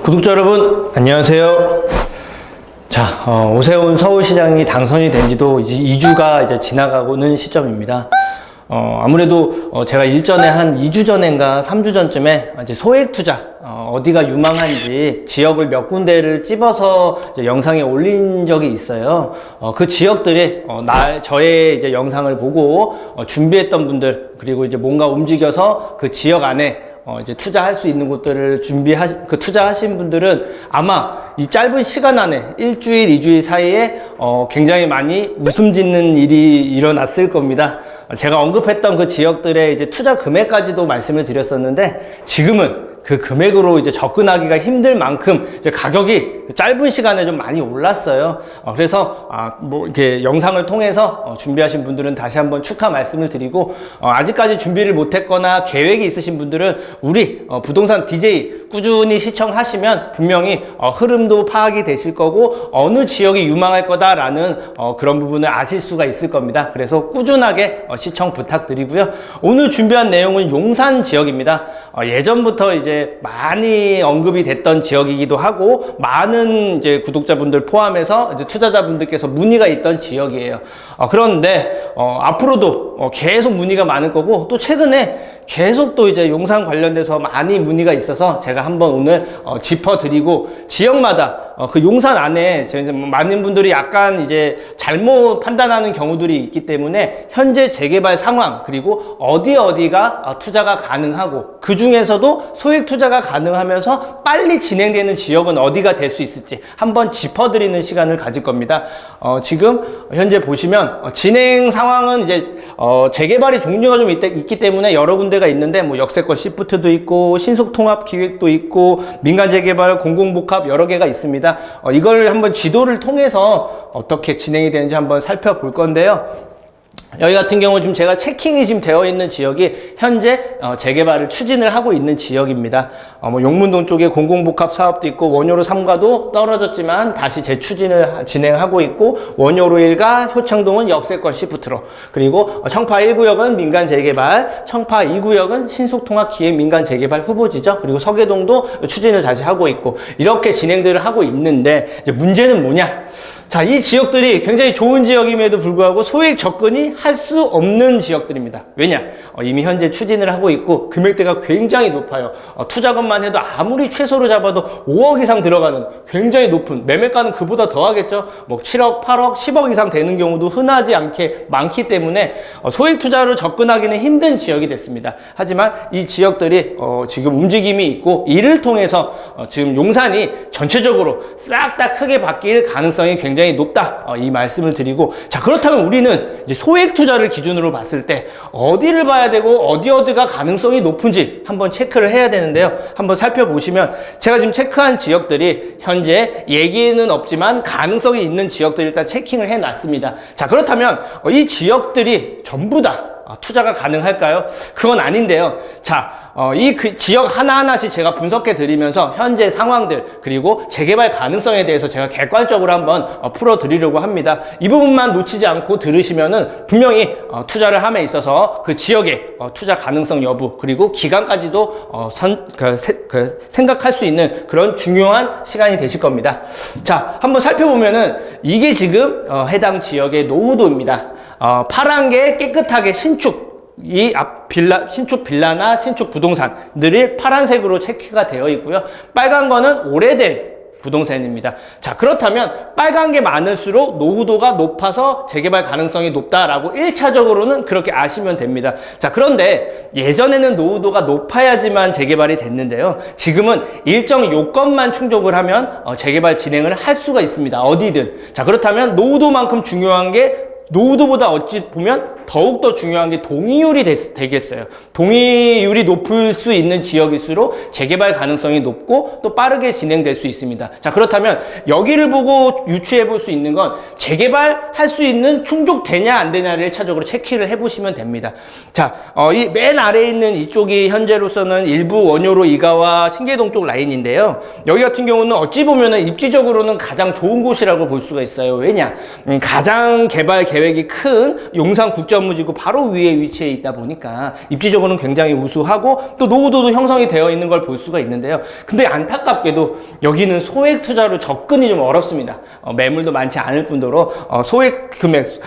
구독자 여러분 안녕하세요. 자, 오세훈 서울시장이 당선이 된 지도 이제 2주가 이제 지나가고는 시점입니다. 아무래도 제가 일전에 한 2주 전인가 3주 전쯤에 이제 소액 투자 어디가 유망한지 지역을 몇 군데를 찝어서 이제 영상에 올린 적이 있어요. 그 지역들이 저의 이제 영상을 보고 준비했던 분들, 그리고 이제 뭔가 움직여서 그 지역 안에 이제 투자할 수 있는 곳들을 투자하신 분들은 아마 이 짧은 시간 안에 일주일, 2주일 사이에 굉장히 많이 웃음 짓는 일이 일어났을 겁니다. 제가 언급했던 그 지역들의 이제 투자 금액까지도 말씀을 드렸었는데, 지금은 그 금액으로 이제 접근하기가 힘들 만큼 이제 가격이 짧은 시간에 좀 많이 올랐어요. 그래서 이렇게 영상을 통해서 준비하신 분들은 다시 한번 축하 말씀을 드리고, 아직까지 준비를 못했거나 계획이 있으신 분들은 우리 부동산 DJ 꾸준히 시청하시면 분명히 흐름도 파악이 되실 거고, 어느 지역이 유망할 거다라는 그런 부분을 아실 수가 있을 겁니다. 그래서 꾸준하게 시청 부탁드리고요. 오늘 준비한 내용은 용산 지역입니다. 예전부터 이제 많이 언급이 됐던 지역이기도 하고, 많은 이제 구독자분들 포함해서 이제 투자자분들께서 문의가 있던 지역이에요. 그런데 앞으로도 계속 문의가 많을 거고, 또 최근에 계속 또 이제 용산 관련돼서 많이 문의가 있어서 제가 한번 오늘 짚어드리고, 지역마다 그 용산 안에 많은 분들이 약간 이제 잘못 판단하는 경우들이 있기 때문에 현재 재개발 상황, 그리고 어디가 투자가 가능하고 그 중에서도 소액 투자가 가능하면서 빨리 진행되는 지역은 어디가 될 수 있을지 한번 짚어드리는 시간을 가질 겁니다. 지금 현재 보시면 진행 상황은 이제 재개발이 종류가 좀 있기 때문에 여러 군데가 있는데, 뭐 역세권 시프트도 있고 신속통합 기획도 있고 민간 재개발, 공공복합 여러 개가 있습니다. 이걸 한번 지도를 통해서 어떻게 진행이 되는지 한번 살펴볼 건데요. 여기 같은 경우 지금 제가 체킹이 지금 되어 있는 지역이 현재 재개발을 추진을 하고 있는 지역입니다. 뭐 용문동 쪽에 공공복합 사업도 있고, 원효로 3가도 떨어졌지만 다시 재추진을 진행하고 있고, 원효로 1가 효창동은 역세권 시프트로, 그리고 청파 1구역은 민간 재개발, 청파 2구역은 신속통합 기획 민간 재개발 후보지죠. 그리고 서계동도 추진을 다시 하고 있고, 이렇게 진행들을 하고 있는데, 이제 문제는 뭐냐? 자, 이 지역들이 굉장히 좋은 지역임에도 불구하고 소액 접근이 할 수 없는 지역들입니다. 왜냐? 이미 현재 추진을 하고 있고 금액대가 굉장히 높아요. 투자금만 해도 아무리 최소로 잡아도 5억 이상 들어가는 굉장히 높은, 매매가는 그보다 더 하겠죠. 뭐 7억, 8억, 10억 이상 되는 경우도 흔하지 않게 많기 때문에 소액 투자로 접근하기는 힘든 지역이 됐습니다. 하지만 이 지역들이 지금 움직임이 있고, 이를 통해서 지금 용산이 전체적으로 싹 다 크게 바뀔 가능성이 굉장히 높다, 이 말씀을 드리고, 자, 그렇다면 우리는 이제 소액 투자를 기준으로 봤을 때 어디를 봐야 되고 어디가 가능성이 높은지 한번 체크를 해야 되는데요. 한번 살펴보시면 제가 지금 체크한 지역들이 현재 얘기는 없지만 가능성이 있는 지역들 일단 체킹을 해 놨습니다. 자, 그렇다면 이 지역들이 전부 다 투자가 가능할까요? 그건 아닌데요. 자, 그 지역 하나하나씩 제가 분석해 드리면서 현재 상황들, 그리고 재개발 가능성에 대해서 제가 객관적으로 한번 풀어 드리려고 합니다. 이 부분만 놓치지 않고 들으시면은 분명히 투자를 함에 있어서 그 지역의 투자 가능성 여부, 그리고 기간까지도 생각할 수 있는 그런 중요한 시간이 되실 겁니다. 자, 한번 살펴보면은 이게 지금 해당 지역의 노후도입니다. 파란 게 깨끗하게 신축, 신축 빌라나 신축 부동산들이 파란색으로 체크가 되어 있고요. 빨간 거는 오래된 부동산입니다. 자, 그렇다면 빨간 게 많을수록 노후도가 높아서 재개발 가능성이 높다라고 1차적으로는 그렇게 아시면 됩니다. 자, 그런데 예전에는 노후도가 높아야지만 재개발이 됐는데요. 지금은 일정 요건만 충족을 하면 재개발 진행을 할 수가 있습니다. 어디든. 자, 그렇다면 노후도만큼 중요한 게, 노후도보다 어찌 보면 더욱더 중요한 게 동의율이 되겠어요. 동의율이 높을 수 있는 지역일수록 재개발 가능성이 높고 또 빠르게 진행될 수 있습니다. 자, 그렇다면 여기를 보고 유추해 볼 수 있는 건 재개발할 수 있는 충족되냐 안 되냐를 1차적으로 체크를 해보시면 됩니다. 자, 이 맨 아래에 있는 이쪽이 현재로서는 일부 원효로 2가와 신계동 쪽 라인인데요. 여기 같은 경우는 어찌 보면은 입지적으로는 가장 좋은 곳이라고 볼 수가 있어요. 왜냐? 가장 개발 계획이 큰 용산 국제업무지구 바로 위에 위치해 있다 보니까 입지적으로는 굉장히 우수하고 또 노후도도 형성이 되어 있는 걸 볼 수가 있는데요. 근데 안타깝게도 여기는 소액 투자로 접근이 좀 어렵습니다. 매물도 많지 않을 뿐더러 소액 금액,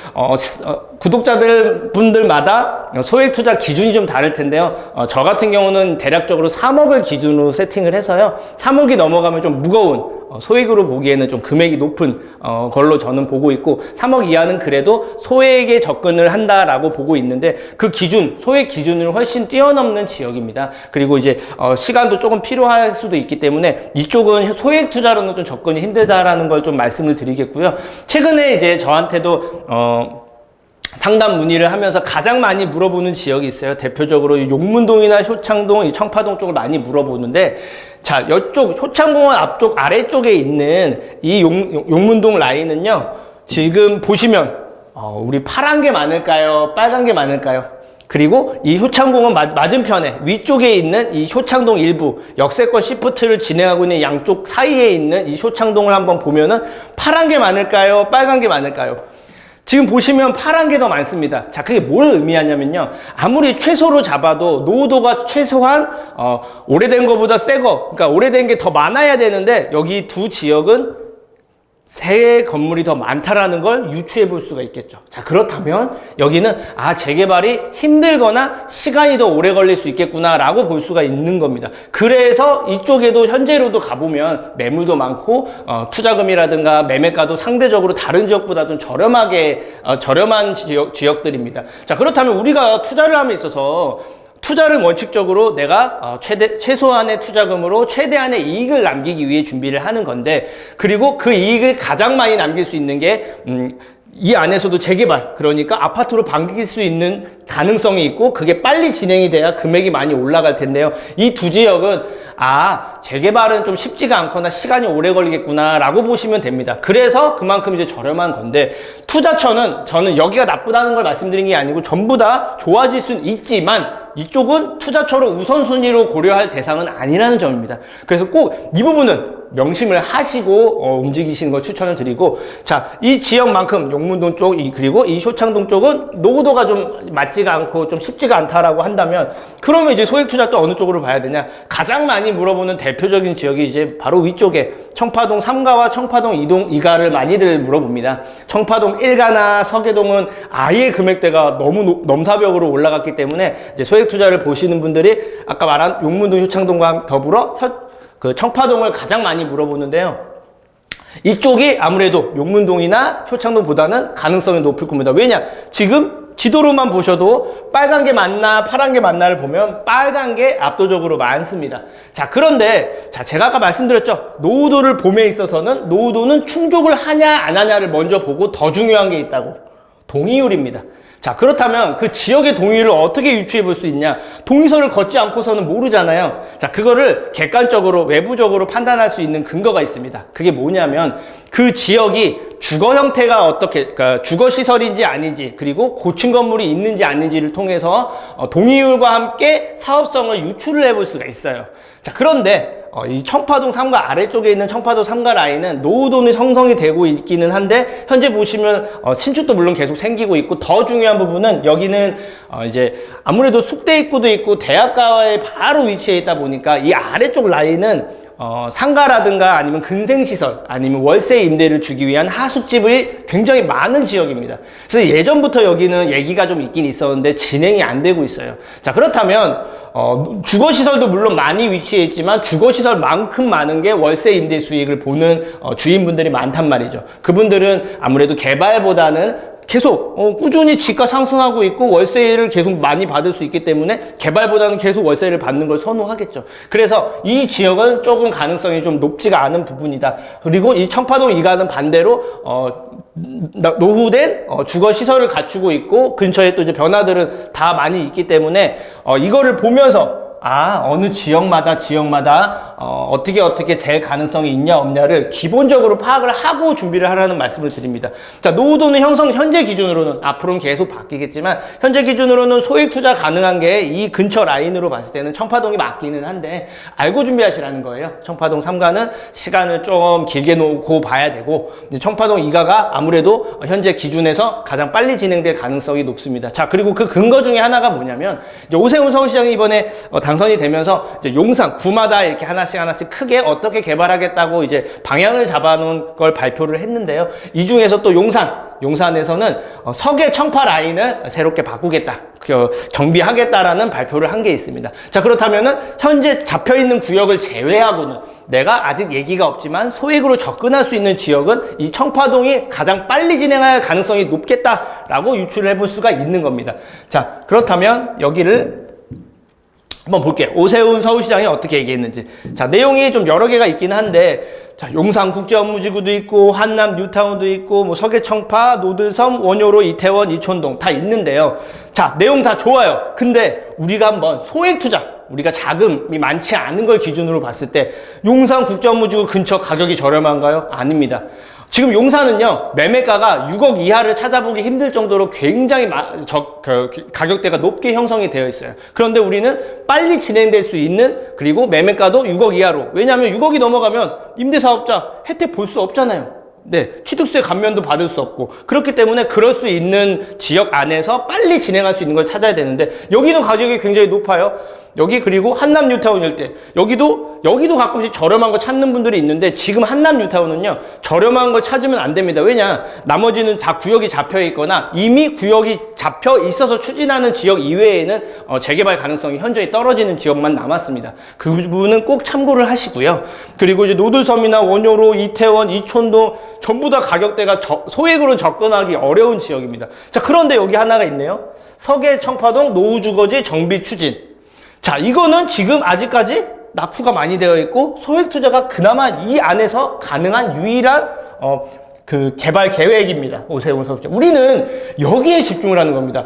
구독자들 분들마다 소액 투자 기준이 좀 다를 텐데요. 저 같은 경우는 대략적으로 3억을 기준으로 세팅을 해서요. 3억이 넘어가면 좀 무거운 소액으로 보기에는 좀 금액이 높은 걸로 저는 보고 있고 3억 이하는 그래도 소액에 접근을 한다라고 보고 있는데 그 기준, 소액 기준을 훨씬 뛰어넘는 지역입니다. 그리고 이제 시간도 조금 필요할 수도 있기 때문에 이쪽은 소액 투자로는 좀 접근이 힘들다라는 걸 좀 말씀을 드리겠고요. 최근에 이제 저한테도 상담 문의를 하면서 가장 많이 물어보는 지역이 있어요. 대표적으로 용문동이나 효창동, 이 청파동 쪽을 많이 물어보는데, 자, 이쪽 효창공원 앞쪽 아래쪽에 있는 이 용문동 라인은요, 지금 보시면 우리 파란 게 많을까요? 빨간 게 많을까요? 그리고 이 효창공원 맞은편에 위쪽에 있는 이 효창동 일부 역세권 시프트를 진행하고 있는 양쪽 사이에 있는 이 효창동을 한번 보면은 파란 게 많을까요? 빨간 게 많을까요? 지금 보시면 파란 게 더 많습니다. 자, 그게 뭘 의미하냐면요. 아무리 최소로 잡아도 노후도가 최소한 오래된 거보다 새 거, 그러니까 오래된 게 더 많아야 되는데 여기 두 지역은 새 건물이 더 많다라는 걸 유추해 볼 수가 있겠죠. 자, 그렇다면 여기는 재개발이 힘들거나 시간이 더 오래 걸릴 수 있겠구나 라고 볼 수가 있는 겁니다. 그래서 이쪽에도 현재로도 가보면 매물도 많고 투자금이라든가 매매가도 상대적으로 다른 지역보다 좀 저렴한 지역들입니다. 자, 그렇다면 우리가 투자를 함에 있어서 투자를 원칙적으로 내가 최소한의 투자금으로 최대한의 이익을 남기기 위해 준비를 하는 건데, 그리고 그 이익을 가장 많이 남길 수 있는 게 이 안에서도 재개발, 그러니까 아파트로 바뀔 수 있는 가능성이 있고 그게 빨리 진행이 돼야 금액이 많이 올라갈 텐데요. 이 두 지역은 재개발은 좀 쉽지가 않거나 시간이 오래 걸리겠구나 라고 보시면 됩니다. 그래서 그만큼 이제 저렴한 건데, 투자처는 저는 여기가 나쁘다는 걸 말씀드린 게 아니고 전부 다 좋아질 수는 있지만 이쪽은 투자처로 우선순위로 고려할 대상은 아니라는 점입니다. 그래서 꼭 이 부분은 명심을 하시고 움직이시는 걸 추천을 드리고, 자, 이 지역만큼 용문동 쪽 그리고 이 효창동 쪽은 노후도가 좀 맞지가 않고 좀 쉽지가 않다라고 한다면, 그러면 이제 소액 투자 또 어느 쪽으로 봐야 되냐? 가장 많이 물어보는 대표적인 지역이 이제 바로 위쪽에 청파동 3가와 청파동 2가를 많이들 물어봅니다. 청파동 1가나 서계동은 아예 금액대가 너무 넘사벽으로 올라갔기 때문에 이제 소액 투자를 보시는 분들이 아까 말한 용문동 효창동과 더불어 청파동을 가장 많이 물어보는데요. 이쪽이 아무래도 용문동이나 효창동보다는 가능성이 높을 겁니다. 왜냐? 지금 지도로만 보셔도 빨간 게 맞나 파란 게 맞나를 보면 빨간 게 압도적으로 많습니다. 자, 그런데 제가 아까 말씀드렸죠. 노후도를 봄에 있어서는 노후도는 충족을 하냐 안 하냐를 먼저 보고 더 중요한 게 있다고. 동의율입니다. 자, 그렇다면 그 지역의 동의율을 어떻게 유추해 볼 수 있냐? 동의서를 걷지 않고서는 모르잖아요. 자, 그거를 객관적으로 외부적으로 판단할 수 있는 근거가 있습니다. 그게 뭐냐면 그 지역이 주거 형태가 그러니까 주거 시설인지 아닌지, 그리고 고층 건물이 있는지 아닌지를 통해서 동의율과 함께 사업성을 유추를 해볼 수가 있어요. 자, 그런데 이 청파동 3가 아래쪽에 있는 청파동 3가 라인은 노후도는 형성이 되고 있기는 한데, 현재 보시면 신축도 물론 계속 생기고 있고, 더 중요한 부분은 여기는 이제 아무래도 숙대 입구도 있고 대학가에 바로 위치해 있다 보니까 이 아래쪽 라인은 상가라든가 아니면 근생시설 아니면 월세 임대를 주기 위한 하숙집이 굉장히 많은 지역입니다. 그래서 예전부터 여기는 얘기가 좀 있긴 있었는데 진행이 안 되고 있어요. 자, 그렇다면 주거시설도 물론 많이 위치해 있지만 주거시설만큼 많은 게 월세 임대 수익을 보는 주인분들이 많단 말이죠. 그분들은 아무래도 개발보다는 계속 꾸준히 집가 상승하고 있고 월세를 계속 많이 받을 수 있기 때문에 개발보다는 계속 월세를 받는 걸 선호하겠죠. 그래서 이 지역은 조금 가능성이 좀 높지가 않은 부분이다. 그리고 이 청파동 2가는 반대로 노후된 주거 시설을 갖추고 있고 근처에 또 이제 변화들은 다 많이 있기 때문에 이거를 보면서 어느 지역마다 어떻게 될 가능성이 있냐 없냐를 기본적으로 파악을 하고 준비를 하라는 말씀을 드립니다. 자, 노후도는 현재 기준으로는 앞으로는 계속 바뀌겠지만 현재 기준으로는 소액 투자 가능한 게 이 근처 라인으로 봤을 때는 청파동이 맞기는 한데 알고 준비하시라는 거예요. 청파동 3가는 시간을 좀 길게 놓고 봐야 되고 청파동 2가가 아무래도 현재 기준에서 가장 빨리 진행될 가능성이 높습니다. 자, 그리고 그 근거 중에 하나가 뭐냐면 이제 오세훈 서울시장이 이번에 당선이 되면서 이제 용산 구마다 이렇게 하나씩 크게 어떻게 개발하겠다고 이제 방향을 잡아놓은 걸 발표를 했는데요. 이 중에서 또 용산에서는 서계 청파 라인을 새롭게 바꾸겠다, 정비하겠다라는 발표를 한 게 있습니다. 자, 그렇다면은 현재 잡혀있는 구역을 제외하고는 내가 아직 얘기가 없지만 소액으로 접근할 수 있는 지역은 이 청파동이 가장 빨리 진행할 가능성이 높겠다라고 유추를 해볼 수가 있는 겁니다. 자, 그렇다면 여기를 한번 볼게요. 오세훈 서울시장이 어떻게 얘기했는지. 자, 내용이 좀 여러 개가 있긴 한데, 자, 용산 국제업무지구도 있고, 한남 뉴타운도 있고, 뭐 서계청파, 노들섬, 원효로, 이태원, 이촌동 다 있는데요. 자, 내용 다 좋아요. 근데 우리가 한번 소액 투자, 우리가 자금이 많지 않은 걸 기준으로 봤을 때 용산 국제업무지구 근처 가격이 저렴한가요? 아닙니다. 지금 용산은요, 매매가가 6억 이하를 찾아보기 힘들 정도로 굉장히 가격대가 높게 형성이 되어 있어요. 그런데 우리는 빨리 진행될 수 있는, 그리고 매매가도 6억 이하로. 왜냐하면 6억이 넘어가면 임대사업자 혜택 볼 수 없잖아요. 네, 취득세 감면도 받을 수 없고. 그렇기 때문에 그럴 수 있는 지역 안에서 빨리 진행할 수 있는 걸 찾아야 되는데, 여기는 가격이 굉장히 높아요. 여기 그리고 한남 뉴타운 일대, 여기도 가끔씩 저렴한 거 찾는 분들이 있는데, 지금 한남 뉴타운은요 저렴한 걸 찾으면 안 됩니다. 왜냐, 나머지는 다 구역이 잡혀 있거나 이미 구역이 잡혀 있어서 추진하는 지역 이외에는 재개발 가능성이 현저히 떨어지는 지역만 남았습니다. 그 부분은 꼭 참고를 하시고요. 그리고 이제 노들섬이나 원효로, 이태원, 이촌동 전부 다 가격대가 소액으로 접근하기 어려운 지역입니다. 자, 그런데 여기 하나가 있네요. 서계 청파동 노후주거지 정비 추진. 자, 이거는 지금 아직까지 낙후가 많이 되어 있고 소액 투자가 그나마 이 안에서 가능한 유일한 개발 계획입니다. 오세훈 서울시장. 우리는 여기에 집중을 하는 겁니다.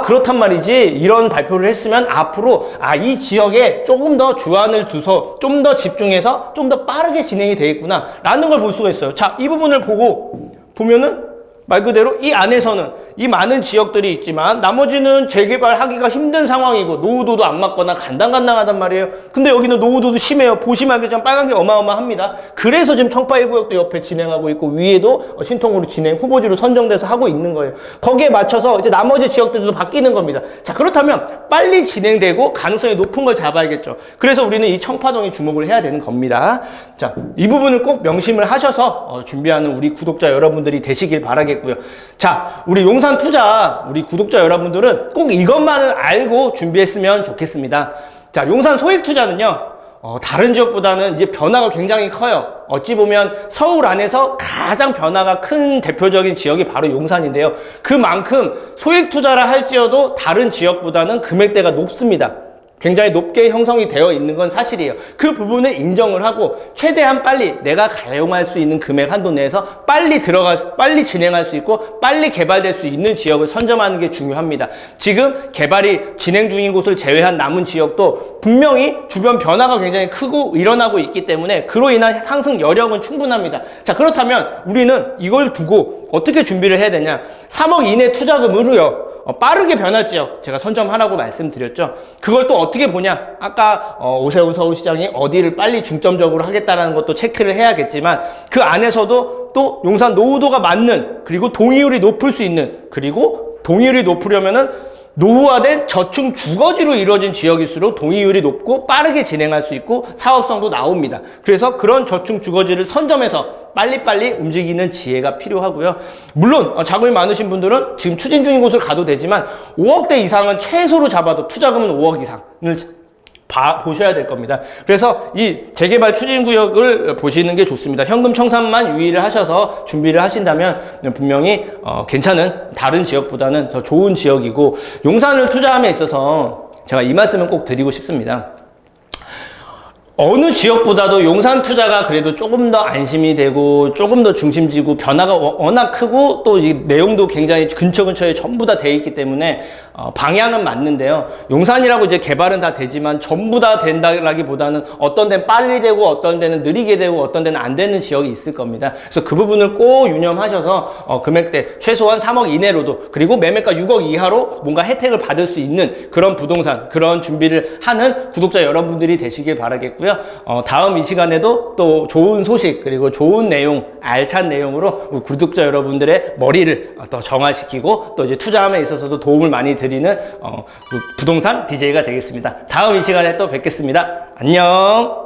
그렇단 말이지. 이런 발표를 했으면 앞으로 이 지역에 조금 더 주안을 두서 좀 더 집중해서 좀 더 빠르게 진행이 되겠구나 라는 걸 볼 수가 있어요. 자, 이 부분을 보면은 말 그대로 이 안에서는 이 많은 지역들이 있지만 나머지는 재개발하기가 힘든 상황이고 노후도도 안 맞거나 간당간당하단 말이에요. 근데 여기는 노후도도 심해요. 보시면 알겠지만 빨간 게 어마어마합니다. 그래서 지금 청파 1구역도 옆에 진행하고 있고 위에도 신통으로 후보지로 선정돼서 하고 있는 거예요. 거기에 맞춰서 이제 나머지 지역들도 바뀌는 겁니다. 자, 그렇다면 빨리 진행되고 가능성이 높은 걸 잡아야겠죠. 그래서 우리는 이 청파동에 주목을 해야 되는 겁니다. 자, 이 부분을 꼭 명심을 하셔서 준비하는 우리 구독자 여러분들이 되시길 바라겠고요. 자, 우리 용산 투자 우리 구독자 여러분들은 꼭 이것만은 알고 준비했으면 좋겠습니다. 자, 용산 소액 투자는요 다른 지역보다는 이제 변화가 굉장히 커요. 어찌 보면 서울 안에서 가장 변화가 큰 대표적인 지역이 바로 용산인데요. 그만큼 소액 투자를 할지어도 다른 지역보다는 금액대가 높습니다. 굉장히 높게 형성이 되어 있는 건 사실이에요. 그 부분을 인정을 하고 최대한 빨리 내가 가용할 수 있는 금액 한도 내에서 빨리 진행할 수 있고 빨리 개발될 수 있는 지역을 선점하는 게 중요합니다. 지금 개발이 진행 중인 곳을 제외한 남은 지역도 분명히 주변 변화가 굉장히 크고 일어나고 있기 때문에 그로 인한 상승 여력은 충분합니다. 자, 그렇다면 우리는 이걸 두고 어떻게 준비를 해야 되냐? 3억 이내 투자금으로요 빠르게 변할 지역 제가 선점하라고 말씀드렸죠. 그걸 또 어떻게 보냐? 아까 오세훈 서울시장이 어디를 빨리 중점적으로 하겠다라는 것도 체크를 해야겠지만 그 안에서도 또 용산 노후도가 맞는, 그리고 동의율이 높을 수 있는, 그리고 동의율이 높으려면은 노후화된 저층 주거지로 이루어진 지역일수록 동의율이 높고 빠르게 진행할 수 있고 사업성도 나옵니다. 그래서 그런 저층 주거지를 선점해서 빨리빨리 움직이는 지혜가 필요하고요. 물론 자금이 많으신 분들은 지금 추진 중인 곳을 가도 되지만 5억대 이상은 최소로 잡아도 투자금은 5억 이상을 보셔야 될 겁니다. 그래서 이 재개발 추진구역을 보시는 게 좋습니다. 현금 청산만 유의를 하셔서 준비를 하신다면 분명히 괜찮은 다른 지역보다는 더 좋은 지역이고, 용산을 투자함에 있어서 제가 이 말씀을 꼭 드리고 싶습니다. 어느 지역보다도 용산 투자가 그래도 조금 더 안심이 되고 조금 더 중심지고 변화가 워낙 크고 또 이 내용도 굉장히 근처에 전부 다 돼 있기 때문에 방향은 맞는데요. 용산이라고 이제 개발은 다 되지만 전부 다 된다라기보다는 어떤 데는 빨리 되고 어떤 데는 느리게 되고 어떤 데는 안 되는 지역이 있을 겁니다. 그래서 그 부분을 꼭 유념하셔서 금액대 최소한 3억 이내로도, 그리고 매매가 6억 이하로 뭔가 혜택을 받을 수 있는 그런 부동산, 그런 준비를 하는 구독자 여러분들이 되시길 바라겠고요. 다음 이 시간에도 또 좋은 소식, 그리고 좋은 내용, 알찬 내용으로 우리 구독자 여러분들의 머리를 더 정화시키고 또 이제 투자함에 있어서도 도움을 많이 드리는 부동산 DJ가 되겠습니다. 다음 이 시간에 또 뵙겠습니다. 안녕.